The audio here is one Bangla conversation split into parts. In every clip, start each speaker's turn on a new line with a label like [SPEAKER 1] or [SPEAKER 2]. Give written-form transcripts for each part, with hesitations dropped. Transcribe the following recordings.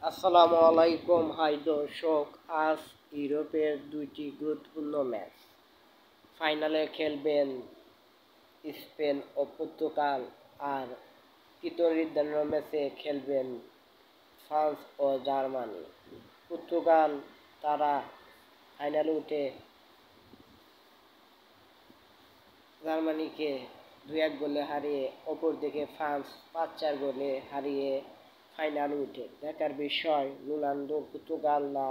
[SPEAKER 1] আসসালামু আলাইকুম। হাই দর্শক, আজ ইউরোপের দুইটি গুরুত্বপূর্ণ ম্যাচ ফাইনালে খেলবেন স্পেন ও পর্তুগাল, আর তৃতীয় ম্যাচে খেলবেন ফ্রান্স ও জার্মানি। পর্তুগাল তারা ফাইনালে উঠে জার্মানিকে 2-1 গোলে হারিয়ে, অপরদিকে ফ্রান্স 5-4 গোলে হারিয়ে ফাইনালে উঠে। দেখার বিষয় রোনালদো পর্তুগাল না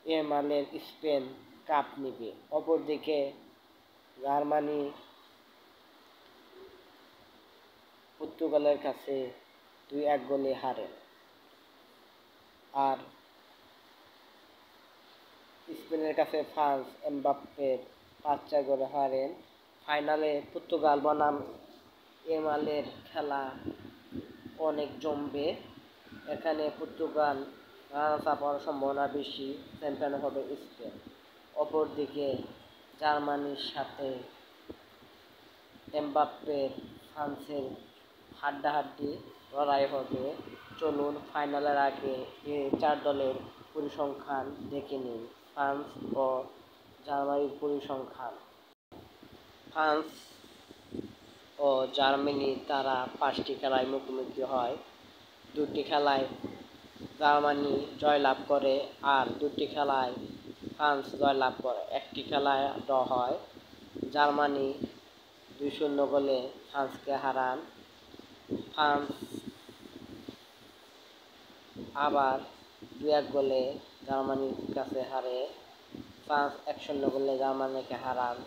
[SPEAKER 1] ইয়ামালের স্পেন কাপ নেবে। অপরদিকে জার্মানি পর্তুগালের কাছে 2-1 গোলে হারে, আর স্পেনের কাছে ফ্রান্স এমবাপ্পের 5-4 গোলে হারেন। ফাইনালে পর্তুগাল বনাম ইয়ামালের খেলা অনেক জমবে। এখানে পর্তুগাল রানার্স আপ হওয়ার সম্ভাবনা বেশি, চ্যাম্পিয়ন হবে স্পেন। অপরদিকে জার্মানির সাথে এমবাপ্পের ফ্রান্সের হাড্ডাহাড্ডি লড়াই হবে। চলুন ফাইনালের আগে এই 4 দলের পরিসংখ্যান দেখে নিন। ফ্রান্স ও জার্মানির পরিসংখ্যান। ফ্রান্স ও জার্মানি তারা 5টি খেলায় মুখোমুখি হয়। 2টি খেলায় জার্মানি জয়লাভ করে, আর 2টি খেলায় ফ্রান্স জয়লাভ করে। 1টি খেলায় ড্র হয়। জার্মানি 2-0 গোলে ফ্রান্সকে হারান। ফ্রান্স আবার 2-1 গোলে জার্মানির কাছে হারে। ফ্রান্স 1-0 গোলে জার্মানিকে হারান।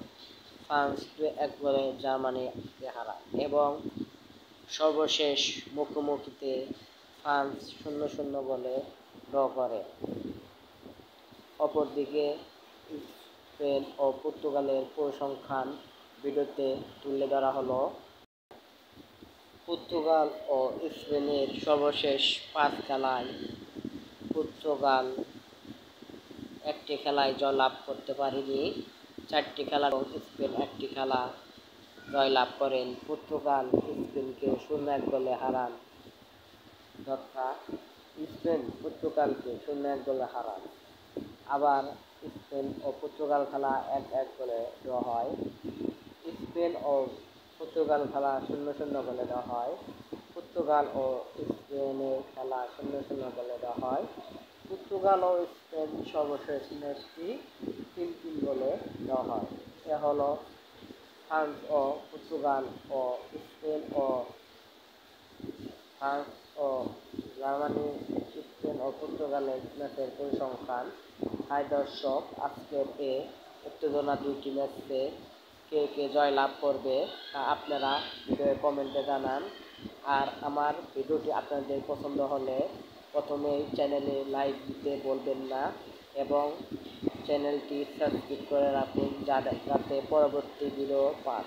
[SPEAKER 1] ফ্রান্স 2-1 গোলে জার্মানিকে হারান এবং সর্বশেষ মুখোমুখিতে ফ্রান্স 0-0 গোলে ড্র করে। অপরদিকে স্পেন ও পর্তুগালের পরিসংখ্যান ভিডিওতে তুলে ধরা হলো। পর্তুগাল ও স্পেনের সর্বশেষ 5 খেলায় পর্তুগাল 1টি খেলায় জয়লাভ করতে পারেনি। 4টি খেলা এবং স্পেন 1টি খেলা জয়লাভ করেন। পর্তুগাল স্পেনকে 0-1 গোলে হারান, তথা স্পেন পর্তুগালকে 0-1 গোলে হারান। আবার স্পেন ও পর্তুগাল খেলা 1-1 গোলে ড্র হয়। স্পেন ও পর্তুগাল খেলা 0-0 গোলে ড্র হয়। পর্তুগাল ও স্পেনের খেলা 0-0 গোলে ড্র হয়। পর্তুগাল ও স্পেন সর্বশেষ ম্যাচটি 3-3 গোলে ড্র হয়। এ হলো ফ্রান্স ও পর্তুগাল ও স্পেন ও ফ্রান্স ও জার্মানি, স্পেন ও পর্তুগালের ম্যাচের পরিসংখ্যান। হাই দর্শক, আজকের এই উত্তেজনা 2টি ম্যাচে কে কে জয়লাভ করবে তা আপনারা ভিডিওর কমেন্টে জানান। আর আমার ভিডিওটি আপনাদের পছন্দ হলে প্রথমেই চ্যানেলে লাইক দিতে বলবেন না এবং চ্যানেলটি সাবস্ক্রাইব করে রাখুন যাতে পরবর্তী ভিডিও পান।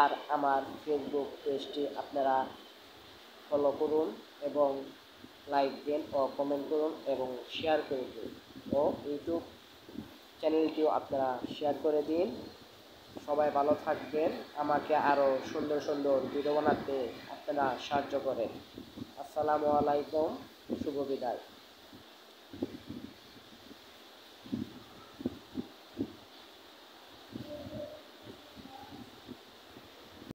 [SPEAKER 1] আর আমার ফেসবুক পেজটি আপনারা ফলো করুন এবং লাইক দিন ও কমেন্ট করুন এবং শেয়ার করে দিন, ও ইউটিউব চ্যানেলটিও আপনারা শেয়ার করে দিন। সবাই ভালো থাকবেন। আমাকে আরও সুন্দর সুন্দর ভিডিও বানাতে আপনারা সাহায্য করেন। আসসালামু আলাইকুম, শুভ বিদায়।